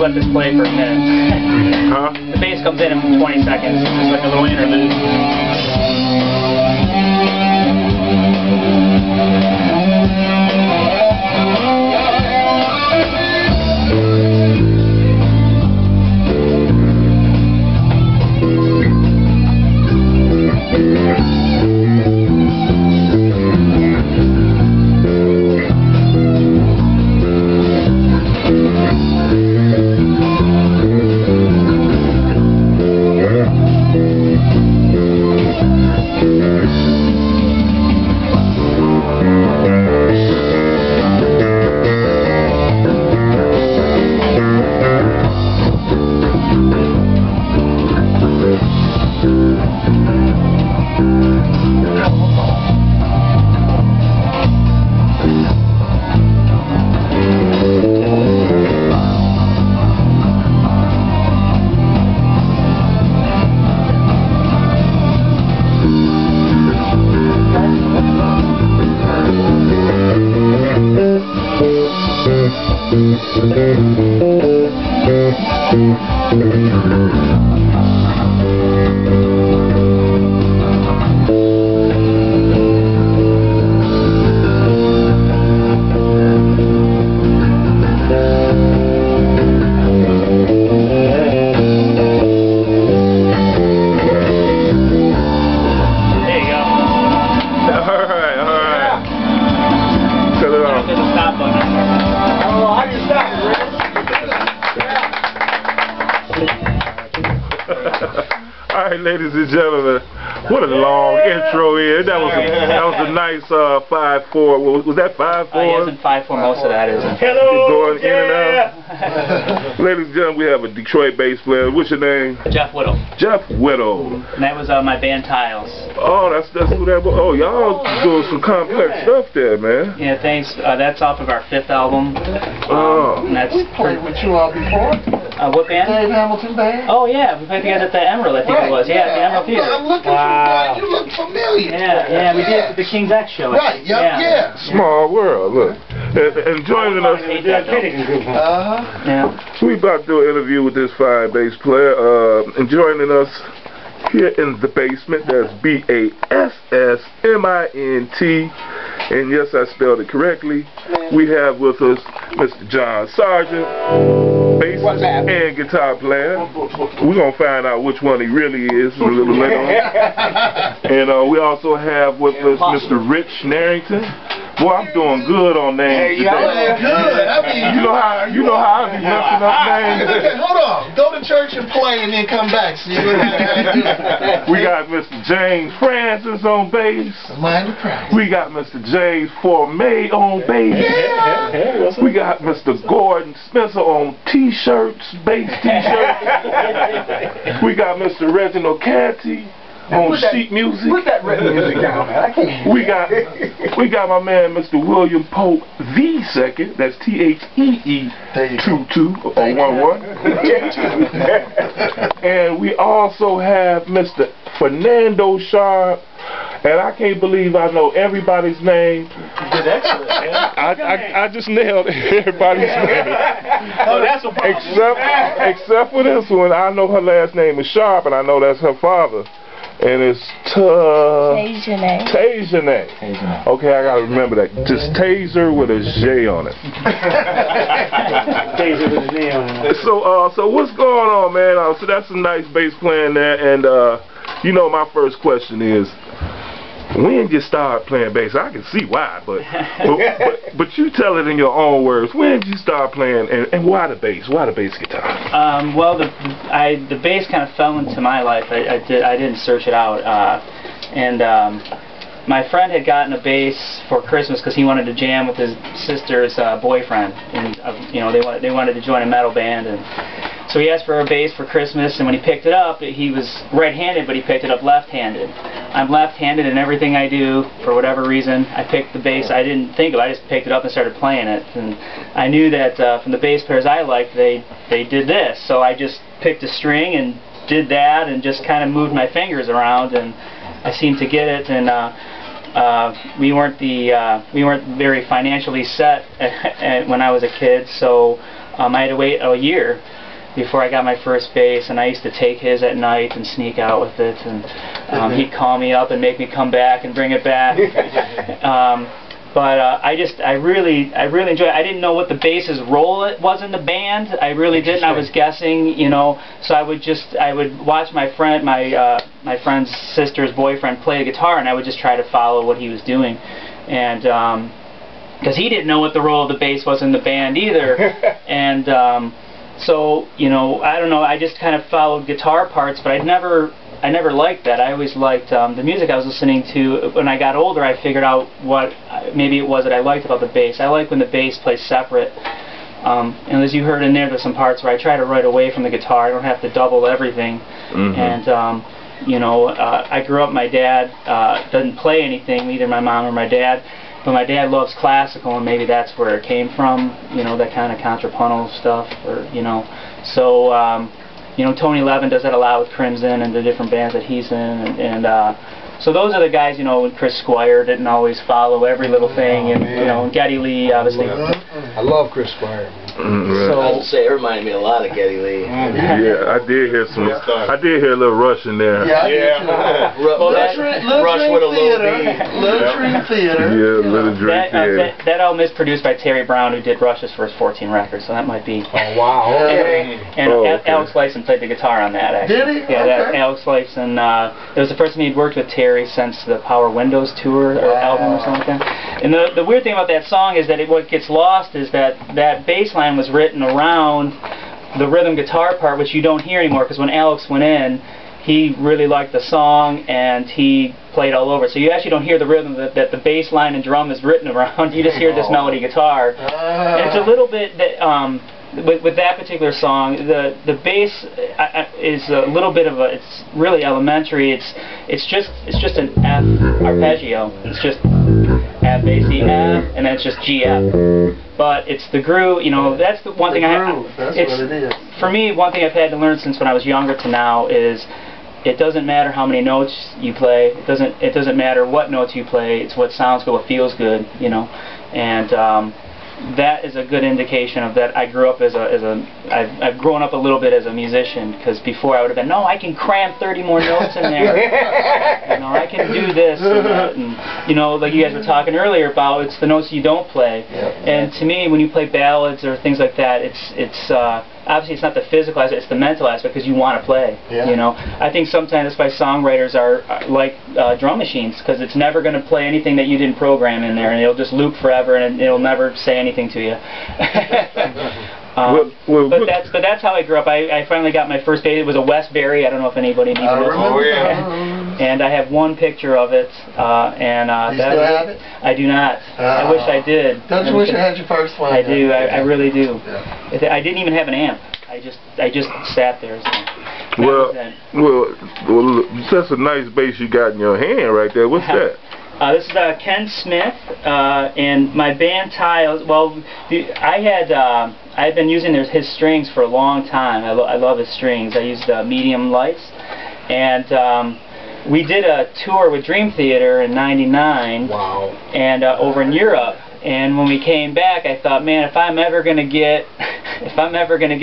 let this play for a minute. Huh? The bass comes in 20 seconds, just like a little interlude. Alright, ladies and gentlemen, what a long intro here. That was a nice 5/4. Was that 5/4? It isn't 5/4, most of that isn't. Hello, going in and out. Ladies and gentlemen, we have a Detroit bass player. What's your name? Jeff Whittle. Jeff Whittle. And that was my band Tiles. Oh, that's who that was. Oh, y'all doing some complex stuff there, man. Yeah, thanks. That's off of our 5th album. And that's We played with you all before. what band? Dave Hamilton Band. Oh yeah, we played together at the Emerald, I think it was. Yeah, at the Emerald Theater. I'm looking for you. Look familiar. Yeah, we did the King's X show. Right. Yeah. Small world. Look, and joining us. Yeah. We about to do an interview with this fine bass player. And joining us here in the basement. That's BASSMINT. And yes, I spelled it correctly. We have with us Mr. John Sargent, bassist and guitar player. We're going to find out which one he really is a little later on. And we also have with us Mr. Rich Narrington. Boy, I'm doing good on names today. Good. I mean, you know how I be messing up names. Okay, hold on. Go to church and play and then come back. See what I do. We got Mr. James Francis on bass. Mind the price. We got Mr. James Formay on bass. Yeah. We got Mr. Gordon Spencer on t-shirts, bass t-shirts. We got Mr. Reginald Canty on sheet music. Put that rhythm music down, man. I can't. We got my man Mr. William Pope the Second. That's THEE 2211. And we also have Mr. Fernando Sharp. And I can't believe I know everybody's name. You did excellent, man. I just nailed everybody's name. Oh, that's a problem. Except for this one. I know her last name is Sharp, and I know that's her father. And it's Tajanay. Okay, I gotta remember that. Just Taser with a J on it. Taser with a J on it. So what's going on, man? So that's a nice bass playing there, and you know, my first question is, when did you start playing bass? I can see why, but you tell it in your own words. When did you start playing, and why the bass? Why the bass guitar? Well, the bass kind of fell into my life. I didn't search it out, and my friend had gotten a bass for Christmas because he wanted to jam with his sister's boyfriend, and you know, they wanted to join a metal band, and so he asked for a bass for Christmas, and when he picked it up, he was right-handed, but he picked it up left-handed. I'm left-handed in everything I do. For whatever reason, I picked the bass. I didn't think of it. I just picked it up and started playing it. And I knew that from the bass players I liked, they did this. So I just picked a string and did that, and just kind of moved my fingers around, and I seemed to get it. And we weren't very financially set when I was a kid, so I had to wait a year before I got my first bass, and I used to take his at night and sneak out with it, and he'd call me up and make me come back and bring it back. But I really enjoyed it. I didn't know what the bass's role it was in the band. I really didn't. I was guessing, you know. So I would watch my friend's sister's boyfriend play the guitar, and I would just try to follow what he was doing, and because he didn't know what the role of the bass was in the band either, and so you know, I don't know. I just kind of followed guitar parts, but I never liked that. I always liked the music I was listening to. When I got older, I figured out what maybe it was that I liked about the bass. I like when the bass plays separate. And as you heard in there's some parts where I try to write away from the guitar. I don't have to double everything. And you know, I grew up. My dad doesn't play anything, either my mom or my dad. But my dad loves classical, and maybe that's where it came from. You know, that kind of contrapuntal stuff, or you know, so. You know, Tony Levin does that a lot with Crimson and the different bands that he's in, and so those are the guys, you know, and Chris Squire didn't always follow every little thing, and you know, and Geddy Lee, obviously. I love Chris Squire. So, I would say it reminded me a lot of Geddy Lee. Yeah, I did hear some. I did hear a little Rush in there. Yeah. Well, Rush with a little beat. Little Dream Theater. Yeah, Little Dream Theater. That album is produced by Terry Brown, who did Rush's first 14 records, so that might be. Oh wow. And Alex Lifeson played the guitar on that, actually. Did he? Yeah, Okay. that Alex Lifeson. It was the first time he'd worked with Terry since the Power Windows tour or album or something like that. And the weird thing about that song is that what gets lost is that bass line was written around the rhythm guitar part, which you don't hear anymore, because when Alex went in, he really liked the song and he played all over. So you actually don't hear the rhythm that the bass line and drum is written around. You just hear this melody guitar. And it's a little bit that with that particular song, the bass is a little bit of it's really elementary. It's just an F arpeggio. It's just F, A, C, F, and then it's just G, F. But it's the groove, you know, that's the one thing That's what it is. For me, one thing I've had to learn since when I was younger to now is it doesn't matter how many notes you play. It doesn't matter what notes you play. It's what sounds good, what feels good, you know. And that is a good indication of that. I grew up I've grown up a little bit as a musician, because before I would have been, no, I can cram 30 more notes in there. You know, I can do this and that, and you know, like you guys were talking earlier about, it's the notes you don't play. And to me, when you play ballads or things like that, it's obviously it's not the physical aspect, it's the mental aspect, because you want to play. You know, I think sometimes that's why songwriters are like drum machines, because it's never going to play anything that you didn't program in there, and it'll just loop forever, and it'll never say anything to you. But that's how I grew up. I finally got my first bass. It was a Westbury. I don't know if anybody needs this. Oh yeah. And I have one picture of it. You still have it? I do not. I wish I did. Don't you wish you had your first one? I do. I really do. I didn't even have an amp. I just sat there. So well, that's a nice bass you got in your hand right there. What's that? This is Ken Smith, and my band Tiles. Well, I've been using his strings for a long time. I love his strings. I used medium lights, and we did a tour with Dream Theater in '99. Wow. And over in Europe. And when we came back, I thought, man, if I'm ever gonna get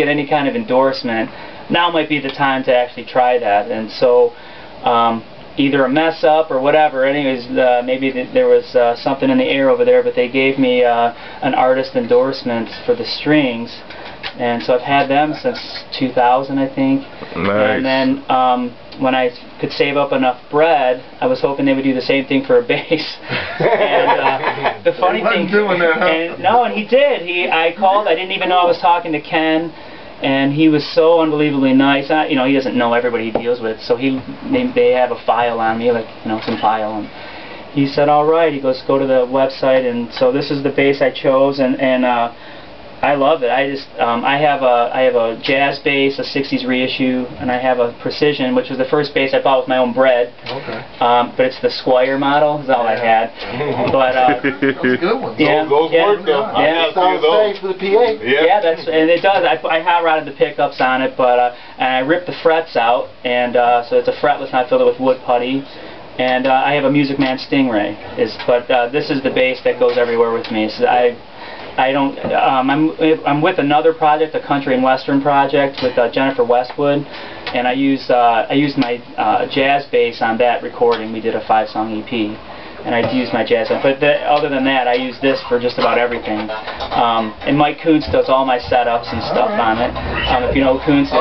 any kind of endorsement, now might be the time to actually try that. And so. Either a mess up or whatever. Anyways, maybe there was something in the air over there, but they gave me an artist endorsement for the strings, and so I've had them since 2000, I think. Nice. And then when I could save up enough bread, I was hoping they would do the same thing for a bass. And the funny thing, doing that, huh? and he did. I called. I didn't even know I was talking to Ken. And he was so unbelievably nice. You know, he doesn't know everybody he deals with, so they have a file on me, like, you know, some file. And he said, all right. He goes, go to the website, and so this is the bass I chose, and I love it. I have a jazz bass, a '60s reissue, and I have a Precision, which was the first bass I bought with my own bread. Okay. But it's the Squire model. Is all I had. But that's a good one. Yeah, Those work though. Yeah. Sounds safe for the PA. Yeah, and it does. I hot rodded the pickups on it, but and I ripped the frets out, and so it's a fretless, and I filled it with wood putty. And I have a Music Man Stingray. But this is the bass that goes everywhere with me. So I don't. I'm with another project, a country and western project with Jennifer Westwood, and I used my jazz bass on that recording. We did a 5-song EP. And I use my jazz, but other than that, I use this for just about everything. And Mike Kuntz does all my setups and stuff on it. If you know who Kuntz is,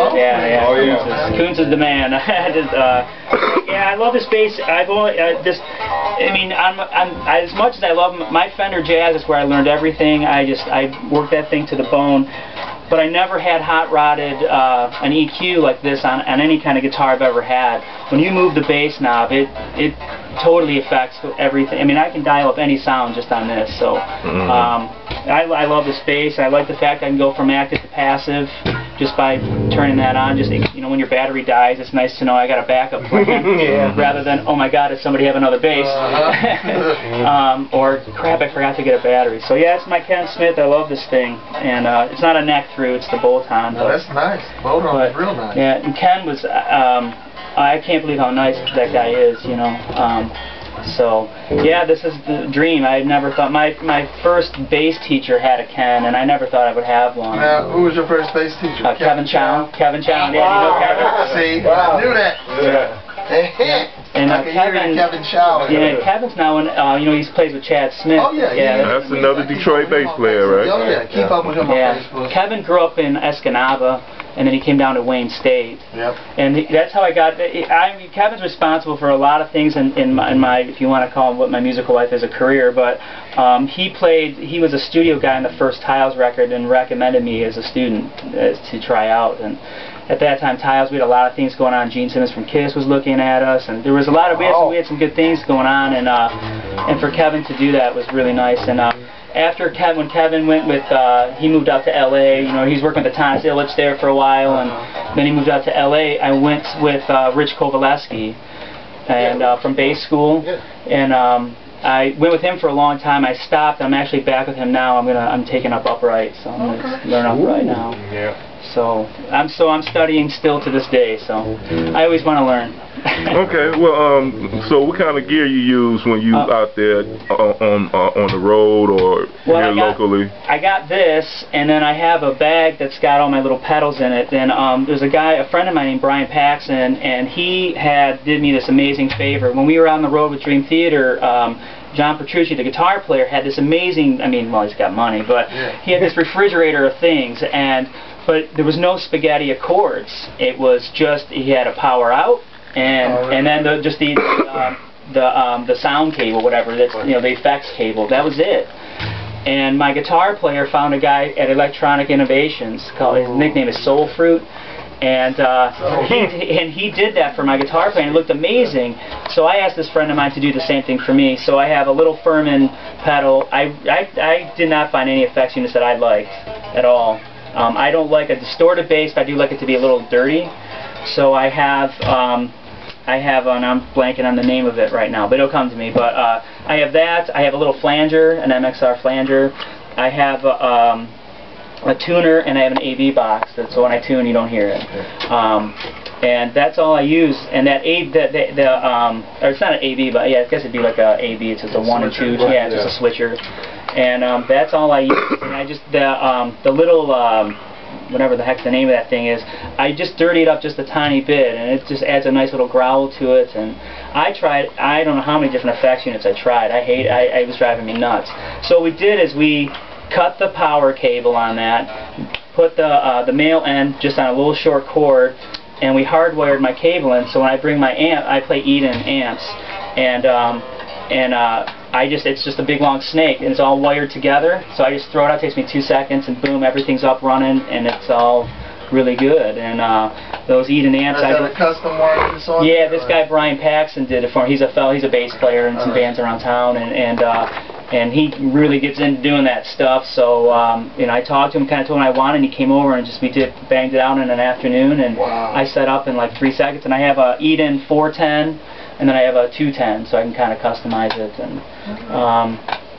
Kuntz is the man. Yeah, I love this bass. As much as I love my Fender Jazz, is where I learned everything. I worked that thing to the bone. But I never had hot-rodded an EQ like this on any kind of guitar I've ever had. When you move the bass knob, it totally affects everything. I mean, I can dial up any sound just on this. So I love this bass. I like the fact I can go from active to passive just by turning that on. Just, you know, when your battery dies, it's nice to know I got a backup plan rather than, oh my God, does somebody have another bass? Or crap, I forgot to get a battery. So yeah, it's my Ken Smith. I love this thing, and it's not a neck through; it's the bolt on. No, that's nice. Bolt on is real nice. Yeah, and Ken was. I can't believe how nice that guy is. You know. So yeah, this is the dream. I never thought my first bass teacher had a Ken, and I never thought I would have one. Now, who was your first bass teacher? Kevin Chow. Kevin Chow. Yeah, you know Kevin. See, I knew that. Yeah. And Kevin Chow. Yeah, Kevin's now in. You know, he plays with Chad Smith. Oh yeah, that's another Detroit bass player, right? Oh yeah, keep up with him on Facebook. Kevin grew up in Escanaba, and then he came down to Wayne State. Yep. And that's how I got. Kevin's responsible for a lot of things in my, if you want to call what my musical life is, a career. But he was a studio guy on the first Tiles record and recommended me as a student to try out. And at that time, Tiles, we had a lot of things going on. Gene Simmons from Kiss was looking at us, and there was a lot of we had some good things going on. And for Kevin to do that was really nice. And after when Kevin went with, he moved out to L.A. You know, he's working with the Thomas Illich there for a while, and then he moved out to L.A. I went with Rich Kovaleski, and from bass school, and I went with him for a long time. I stopped. I'm actually back with him now. I'm taking up upright, so I'm gonna learn upright now. Yeah. So I'm studying still to this day. So I always want to learn. Okay. Well, so what kind of gear you use when you out there on the road or here locally? I got this, and then I have a bag that's got all my little pedals in it. And there's a friend of mine named Brian Paxson, and he did me this amazing favor when we were on the road with Dream Theater. John Petrucci, the guitar player, had this amazing. Well, he's got money, but he had this refrigerator of things, but there was no spaghetti accords. It was just he had a power out, and then the sound cable, whatever, that's the effects cable. That was it. And my guitar player found a guy at Electronic Innovations. His nickname is Soul Fruit. And he did that for my guitar playing. It looked amazing. So I asked this friend of mine to do the same thing for me. So I have a little Furman pedal. I did not find any effects units that I liked at all. I don't like a distorted bass, but I do like it to be a little dirty. So I have, and I'm blanking on the name of it right now, but it'll come to me. But I have that. I have a little flanger, an MXR flanger. I have a tuner, and I have an AV box. So when I tune, you don't hear it. And that's all I use. And that or it's not an AV, but yeah, I guess it'd be like a AV. It's just a 1 and 2. Yeah, it's just a switcher. And that's all I use. And I just the little whatever the heck the name of that thing is, I just dirty it up just a tiny bit, and it just adds a nice little growl to it. And I don't know how many different effects units I tried. It was driving me nuts. So what we did is we cut the power cable on that, put the male end just on a little short cord, and we hardwired my cable in. So when I bring my amp, I play Eden amps, and it's just a big long snake, and it's all wired together. So I just throw it out. It takes me 2 seconds, and boom, everything's up running, and it's all really good. And those Eden amps. Is that a custom one? Yeah, this guy Brian Paxson did it for me. He's a bass player in some bands around town, and he really gets into doing that stuff. So I talked to him, kind of told him what I wanted, and he came over and we banged it out in an afternoon, and I set up in like 3 seconds. And I have a Eden 410, and then I have a 210, so I can kind of customize it. And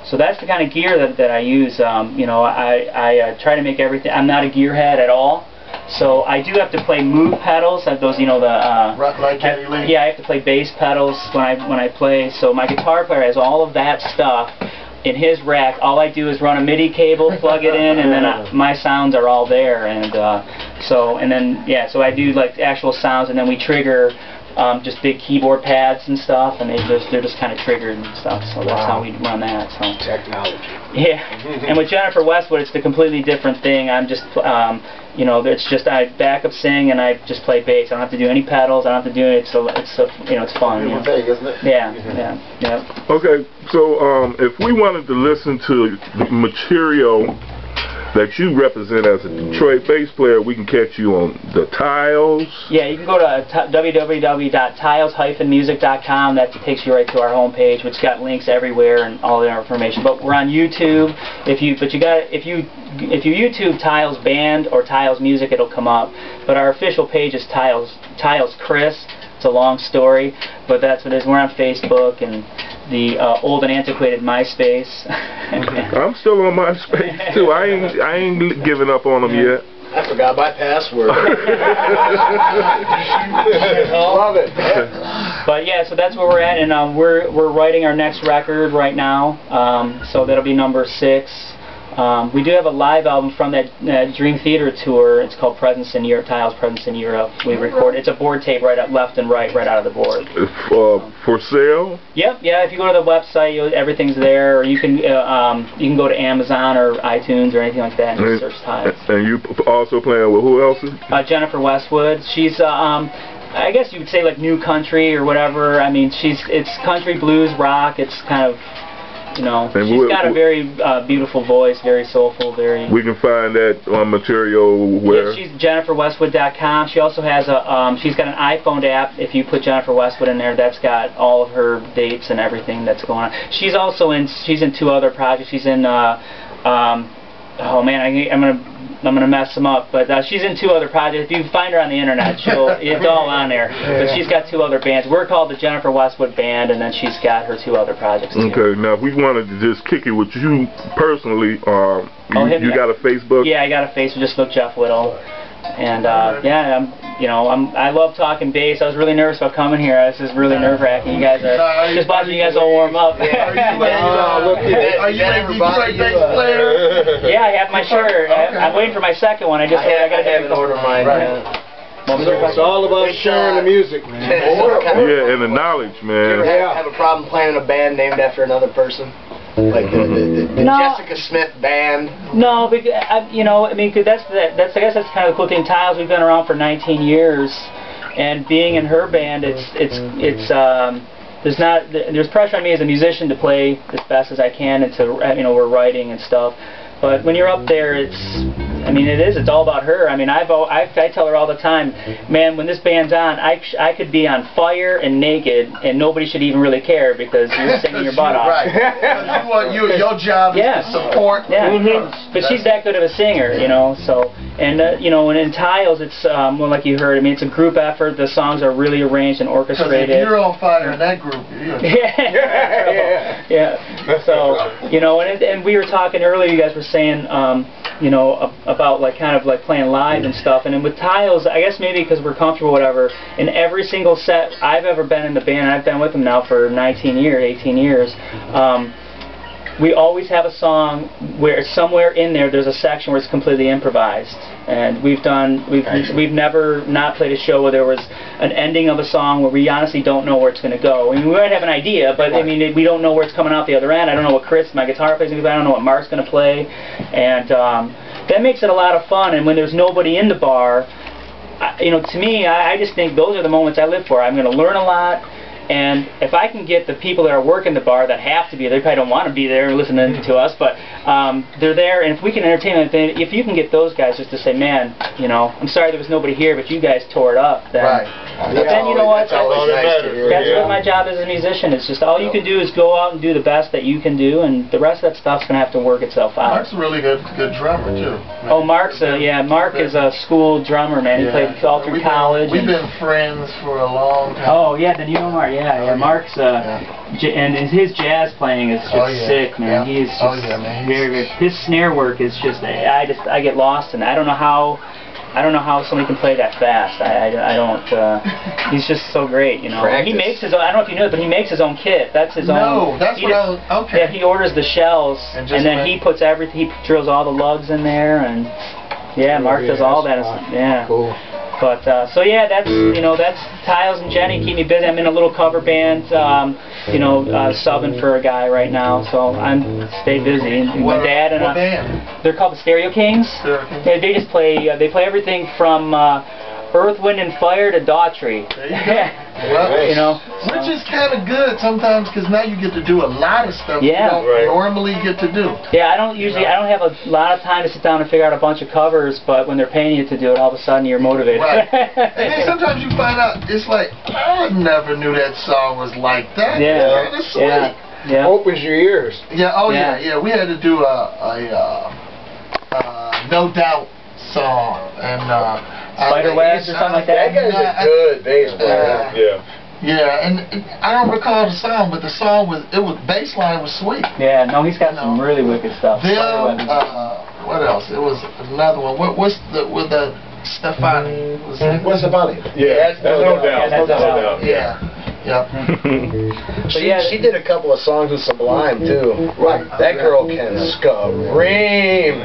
so that's the kind of gear that I use. I try to make everything. I'm not a gearhead at all. So I do have to play move pedals. I have those, like Geddy Lee. I have to play bass pedals when I play. So my guitar player has all of that stuff, in his rack, all I do is run a MIDI cable, plug it in, and then my sounds are all there. And so I do like actual sounds, and then we trigger just big keyboard pads and stuff, and they're just kind of triggered and stuff. So that's how we run that. So Technology. yeah, and with Jennifer Westwood, it's a completely different thing. I'm just you know, it's just I backup sing and I just play bass. I don't have to do any pedals. I don't have to do it. It's you know, it's fun. It's big, isn't it? Yeah. Okay, so if we wanted to listen to the material that you represent as a Detroit bass player, we can catch you on the Tiles. Yeah, you can go to www.tiles-music.com. That takes you right to our homepage, which got links everywhere and all the information. But we're on YouTube. If you YouTube Tiles Band or Tiles Music, it'll come up. But our official page is Tiles Chris. It's a long story, but that's what it is. We're on Facebook and the old and antiquated MySpace. I'm still on MySpace too. I ain't giving up on them yet. I forgot my password. Love it. But yeah, so that's where we're at, and we're writing our next record right now. So that'll be number 6. We do have a live album from that Dream Theater tour. It's called Presence in Europe, Tiles Presence in Europe. We record. It's a board tape right up, left and right out of the board. For sale? Yep. Yeah. If you go to the website, everything's there. Or you can go to Amazon or iTunes or anything like that and just search Tiles. And you also playing with who else? Jennifer Westwood. She's I guess you would say like new country or whatever. I mean, it's country blues rock. It's kind of, you know, she's got a very beautiful voice, very soulful, very... We can find that on material where? Yeah, she's JenniferWestwood.com. She also has she's got an iPhone app. If you put Jennifer Westwood in there, that's got all of her dates and everything that's going on. She's also she's in 2 other projects. She's in, oh man, I'm gonna mess them up, but she's in 2 other projects. If you find her on the internet, it's all on there. But she's got 2 other bands. We're called the Jennifer Westwood Band, and then she's got her 2 other projects too. Okay, now if we wanted to just kick it with you personally, you got a Facebook? Yeah, I got a Facebook. Just look Jeff Whittle. And yeah, I love talking bass. I was really nervous about coming here. This is really nerve-wracking. You guys are just watching you guys all warm up. Are you a Detroit bass player? Yeah, I have my shirt. Okay. I'm waiting for my second one. I got to have an order mine. It's all about sharing the music, man. Yeah, and the knowledge, man. You ever have a problem playing in a band named after another person? Like the Jessica Smith band? No, because, you know, I mean, cause I guess that's kind of the cool thing. Tiles, we've been around for 19 years, and being in her band, there's pressure on me as a musician to play as best as I can, and to, you know, we're writing and stuff. But when you're up there, it's all about her. I mean, I tell her all the time, man, when this band's on, I could be on fire and naked, and nobody should even really care because you're singing your butt off. Right. Your job is to support. Yeah. But she's that good of a singer, you know. So, and you know, and in Tiles, it's well, like you heard. I mean, it's a group effort. The songs are really arranged and orchestrated. If you're on fire in that group, yeah. So, you know, and we were talking earlier. You guys were saying, you know, about like kind of like playing live and stuff. And then with Tiles, I guess maybe because we're comfortable, whatever. In every single set I've ever been in the band, and I've been with them now for 18 years. We always have a song where somewhere in there's a section where it's completely improvised, and we've never not played a show where there was an ending of a song where we honestly don't know where it's going to go. I mean, we might have an idea, but I mean, we don't know where it's coming out the other end. I don't know what Chris, my guitar player, is going to play. I don't know what Mark's going to play, and that makes it a lot of fun. And when there's nobody in the bar, you know, to me, I just think those are the moments I live for. I'm going to learn a lot. And if I can get the people that are working the bar that have to be there, they probably don't want to be there listening to us, but they're there, and if we can entertain them, if you can get those guys just to say, man, you know, I'm sorry there was nobody here, but you guys tore it up, then, then you know what, that's what my job as a musician is. Just all you can do is go out and do the best that you can do, and the rest of that stuff's going to have to work itself out. Mark's a really good drummer, too. Oh, Mark is a school drummer, man. He played all through college. We've been friends for a long time. Oh, yeah, then you know Mark. Yeah. Mark's and his jazz playing is just sick, man. He is just very, very. His snare work is just I get lost in it. I don't know how I don't know how somebody can play that fast. I don't. He's just so great, you know. Practice. He makes his own. I don't know if you know it, but he makes his own kit. That's his own. No, that's what I was. Okay. Yeah, he orders the shells, And then he puts everything. He drills all the lugs in there, and yeah, Mark does all that. Yeah. Cool. But so yeah, that's that's Tiles and Jenny keep me busy. I'm in a little cover band, subbing for a guy right now, so I'm stay busy. And my dad and what band? they're called the Stereo Kings. Yeah, they just play everything from Earth, Wind, and Fire to Daughtry. There you go. Well, which is kind of good sometimes because now you get to do a lot of stuff you don't normally get to do. Yeah, I don't have a lot of time to sit down and figure out a bunch of covers, but when they're paying you to do it, all of a sudden you're motivated. Right. And then sometimes you find out it's like, I never knew that song was like that. Yeah. It's kind of sweet. Yeah. Opens your ears. Yeah. Oh yeah. We had to do a No Doubt song and Spiderwebs or something like that. That guy's a good bass player. Yeah, and I don't recall the song, but the song bass line was sweet. Yeah, no, he's got some really wicked stuff. What else? It was another one. What's with the Stefani? What's Stefani? Yeah, that's No Doubt. That's No Doubt. Yeah. She did a couple of songs with Sublime too. Right. That girl can scream.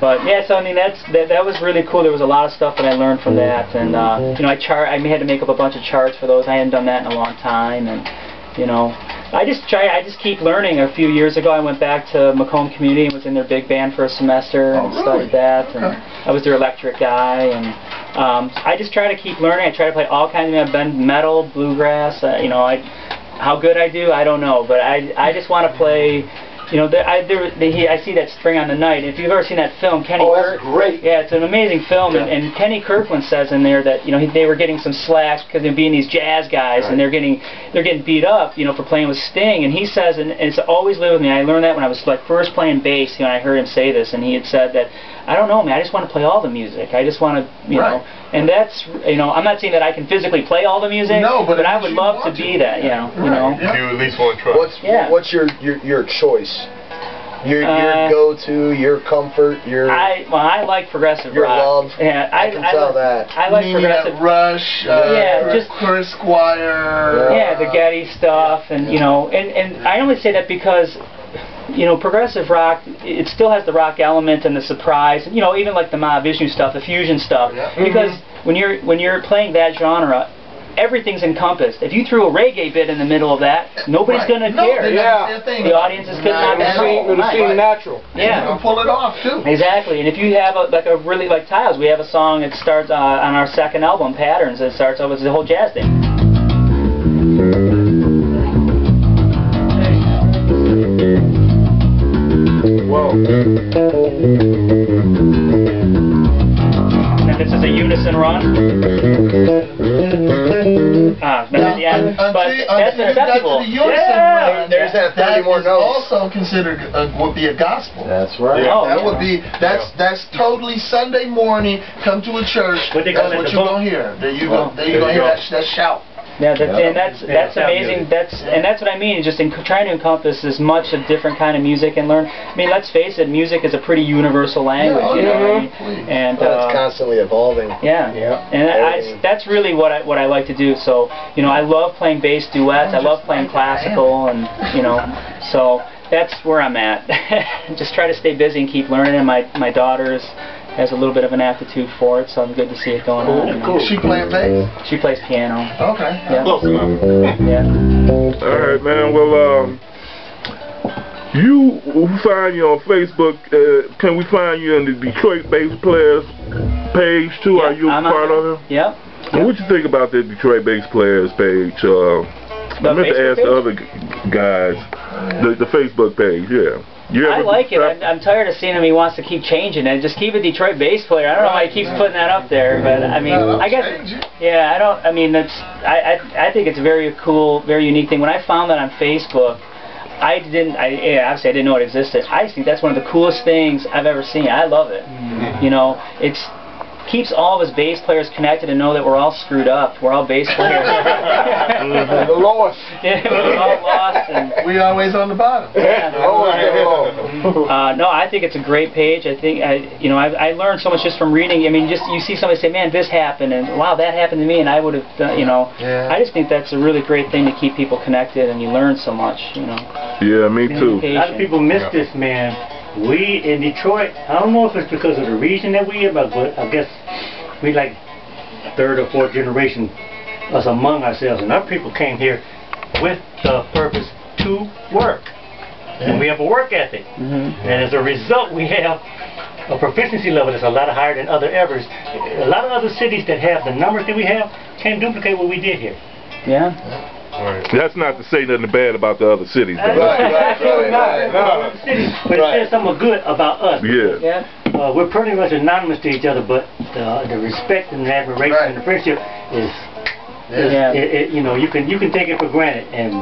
But yeah, so I mean that was really cool. There was a lot of stuff that I learned from that, and I had to make up a bunch of charts for those. I hadn't done that in a long time, and I just keep learning. A few years ago, I went back to Macomb Community and was in their big band for a semester and studied that, and I was their electric guy, and I just try to keep learning. I try to play all kinds of metal, bluegrass. How good I do, I don't know, but I just want to play. I see that String on the Night. If you've ever seen that film, Kenny that's great. Yeah, it's an amazing film, and Kenny Kirkland says in there that they were getting some slack because they're being these jazz guys, and they're getting beat up, for playing with Sting. And he says, and it's always lived with me. I learned that when I was first playing bass. I heard him say this, and he had said that I don't know, man. I just want to play all the music. I just want to, and that's, I'm not saying that I can physically play all the music, but I would love to be that, Do at least one try. What's your choice? Your go-to, your comfort, I like progressive rock. Love. Yeah, I can tell that. I like progressive. Rush. Just Chris Squire. Yeah, the Getty stuff, and and I only say that because progressive rock, it still has the rock element and the surprise, and even like the Mahavishnu stuff, the fusion stuff. Yeah. Because when you're playing that genre, everything's encompassed. If you threw a reggae bit in the middle of that, nobody's gonna care. The audience is gonna not seem natural. Yeah, you can pull it off too. Exactly. And if you have a really like Tiles, we have a song that starts on our second album, Patterns. It starts off with the whole jazz thing. And this is a unison run. But that's acceptable. There's that 30 more notes. Also considered would be a gospel. That's right. That would be that's totally Sunday morning. Come to a church. That's what you're gonna hear. There you go. There you go. Hear that shout. Yeah, and that's amazing. That's what I mean. Just trying to encompass as much a different kind of music and learn. I mean, let's face it, music is a pretty universal language. And it's constantly evolving. Yeah. And that's really what I like to do. So I love playing bass duets. I love playing classical, and so that's where I'm at. Just try to stay busy and keep learning. And my daughter has a little bit of an aptitude for it, so I'm good to see it going on. Cool. She playing bass? She plays piano. Okay. Yeah. Close enough. Yeah. All right, man. Well, you find you on Facebook. Can we find you on the Detroit Bass Players page too? Are you part of it? Yep. And what you think about the Detroit Bass Players page? I meant to ask the other guys, the Facebook page. Yeah. I like it. I'm tired of seeing him. He wants to keep changing it. Just keep a Detroit bass player. I don't know why he keeps putting that up there, but I mean, I guess, yeah. I mean, I think it's a very cool, very unique thing. When I found that on Facebook, obviously I didn't know it existed. I just think that's one of the coolest things I've ever seen. I love it. keeps all of us bass players connected and know that we're all screwed up. We're all bass players. The lowest. Yeah, we're all lost. And we always on the bottom. Yeah. No, I think it's a great page. I think I learned so much just from reading. I mean, just you see somebody say, "Man, this happened," and wow, that happened to me, and I would have done. Yeah. I just think that's a really great thing to keep people connected, and you learn so much. Yeah, me too. A lot of people miss this, man. We in Detroit, I don't know if it's because of the region that we in, but I guess we like third or fourth generation us among ourselves, and our people came here with the purpose to work. And we have a work ethic. And as a result, we have a proficiency level that's a lot higher than other areas. A lot of other cities that have the numbers that we have can't duplicate what we did here. Yeah. Right. That's not to say nothing bad about the other cities. But it says something good about us. Yeah. We're pretty much anonymous to each other, but the respect and the admiration and the friendship is, you can take it for granted, and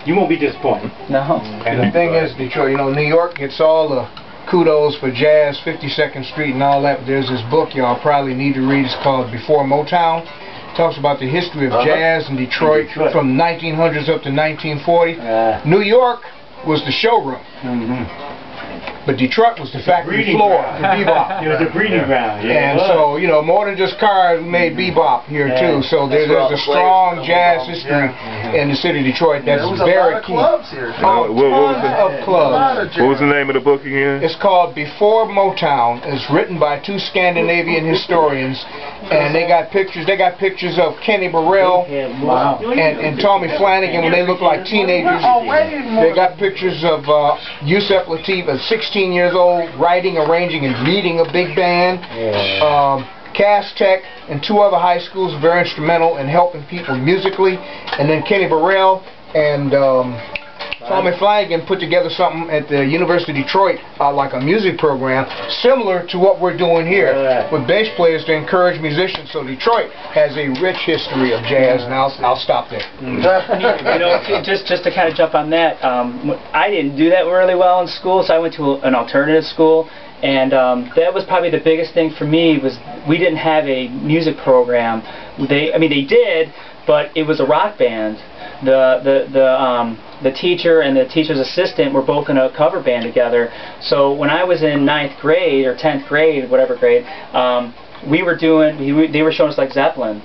you won't be disappointed. No. And the thing is, Detroit, New York gets all the kudos for jazz, 52nd Street and all that, but there's this book y'all probably need to read. It's called Before Motown. Talks about the history of jazz in Detroit from 1900s up to 1940. New York was the showroom. But Detroit was the factory floor for bebop. It was the breeding ground. Yeah, and so, more than just cars, we made bebop here too. So there's a strong jazz history in the city of Detroit that's very key. Clubs here. Tons of clubs. What was the name of the book again? It's called Before Motown. It's written by two Scandinavian historians, and they got pictures. They got pictures of Kenny Burrell and Tommy Flanagan when they looked like teenagers. They got pictures of Yusef Lateef at 16 years old, writing, arranging, and leading a big band. Cass Tech and two other high schools are very instrumental in helping people musically. And then Kenny Burrell and Tommy Flanagan put together something at the University of Detroit, like a music program, similar to what we're doing here, with bass players to encourage musicians. So Detroit has a rich history of jazz, and I'll stop there. Just to kind of jump on that, I didn't do that really well in school, so I went to an alternative school. And that was probably the biggest thing for me, was we didn't have a music program. They did, but it was a rock band. The teacher and the teacher's assistant were both in a cover band together. So when I was in 9th grade or 10th grade, whatever grade, they were showing us like Zeppelin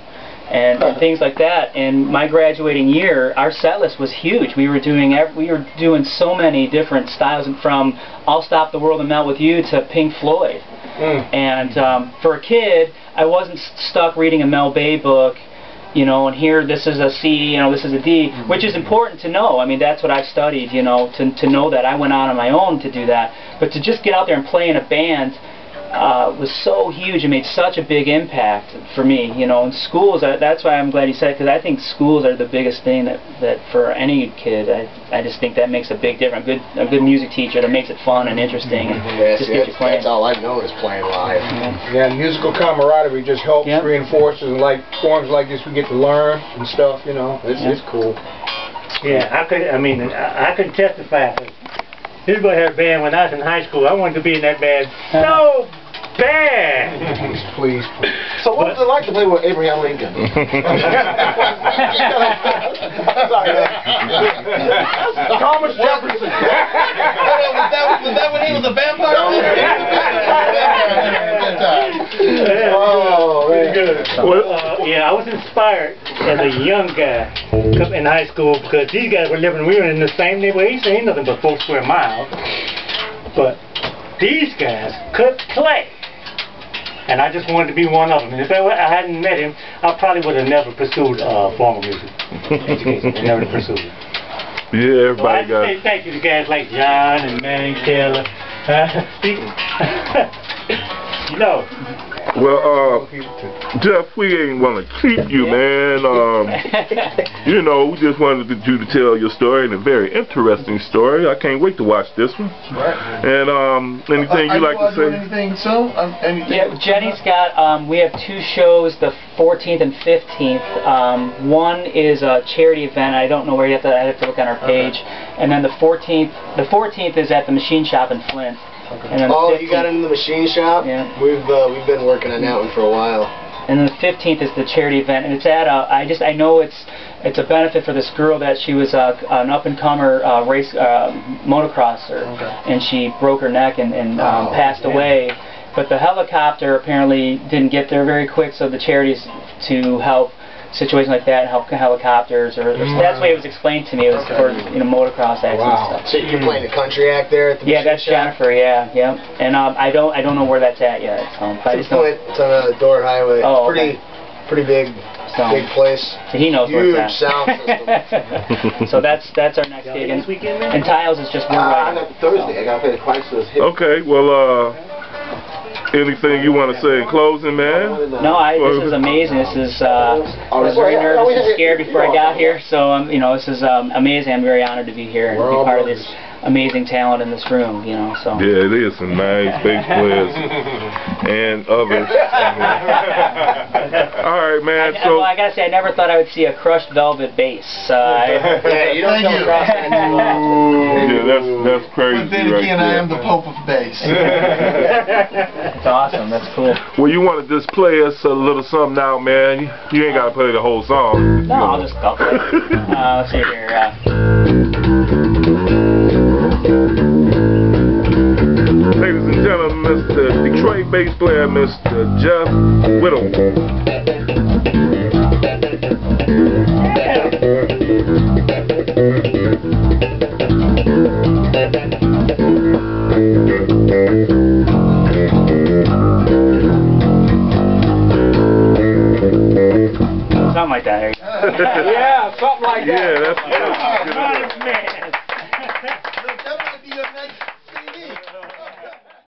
and things like that. And my graduating year, our set list was huge. We were doing doing so many different styles, from I'll Stop the World and Melt with You to Pink Floyd. And for a kid, I wasn't stuck reading a Mel Bay book, and here this is a C, this is a D, which is important to know. I mean, that's what I've studied, to know that. I went on my own to do that. But to just get out there and play in a band was so huge. It made such a big impact for me, in schools. That's why I'm glad you said it, because I think schools are the biggest thing that for any kid. I just think that makes a big difference. A good music teacher that makes it fun and interesting, and just gets you playing. That's all I know is playing live. Yeah, musical camaraderie just helps, reinforces, and like forums like this, we get to learn and stuff. It's cool. Yeah, I could testify. This boy had a band when I was in high school. I wanted to be in that band. No band. Please. So what was it like to play with Abraham Lincoln? Thomas Jefferson. Was that when he was a vampire? Oh, very good. I was inspired as a young guy in high school, because these guys we were in the same neighborhood. Ain't nothing but 4 square miles. But these guys could play. And I just wanted to be one of them. And if I hadn't met him, I probably would have never pursued formal music education. I never pursued it. Yeah, everybody got it. Thank you to guys like John and Manning Taylor. Well, Jeff, we ain't want to keep you, man. We just wanted you to tell your story, and a very interesting story. I can't wait to watch this one. And anything you like to say? Anything soon? Yeah, Jenny's got. We have 2 shows, the 14th and 15th. One is a charity event. I don't know where I have to look on our page. And then the 14th is at the Machine Shop in Flint. And then Oh, the you got into the machine shop? Yeah. We've been working on that one for a while. And then the 15th is the charity event, and it's at I know it's a benefit for this girl that she was an up-and-comer race motocrosser, and she broke her neck and passed away. But the helicopter apparently didn't get there very quick, so the charity's to help situations like that, help helicopters, or that's the way it was explained to me. It was for motocross accidents. Wow. So you're playing a country act there at the Yeah, that's shop? Jennifer. Yeah. And I don't know where that's at yet. So, but I just know It's on Door Highway. Oh, pretty big, big place. So he knows where it's Huge at. sound system. So that's our next gig, and Tiles is just one I way. got Thursday. I got to pay the Chrysler's hip. Okay, well, anything you want to say in closing, man? No, this is amazing. This is I was very nervous and scared before I got here, so this is amazing. I'm very honored to be here and be part of this amazing talent in this room. So. Yeah, it is some nice bass players and others. All right, man. Well, I gotta say, I never thought I would see a crushed velvet bass. Yeah, you don't come across that too often. Yeah, that's crazy. But then again, I am the Pope of bass. It's awesome. That's cool. Well, you want to just play us a little something out, man? You ain't got to play the whole song. No, I'll play. Let's see here. Ladies and gentlemen, Mr. Detroit bass player, Mr. Jeff Whittle. Something like that. Yeah, something like that. Yeah, that's good. Man.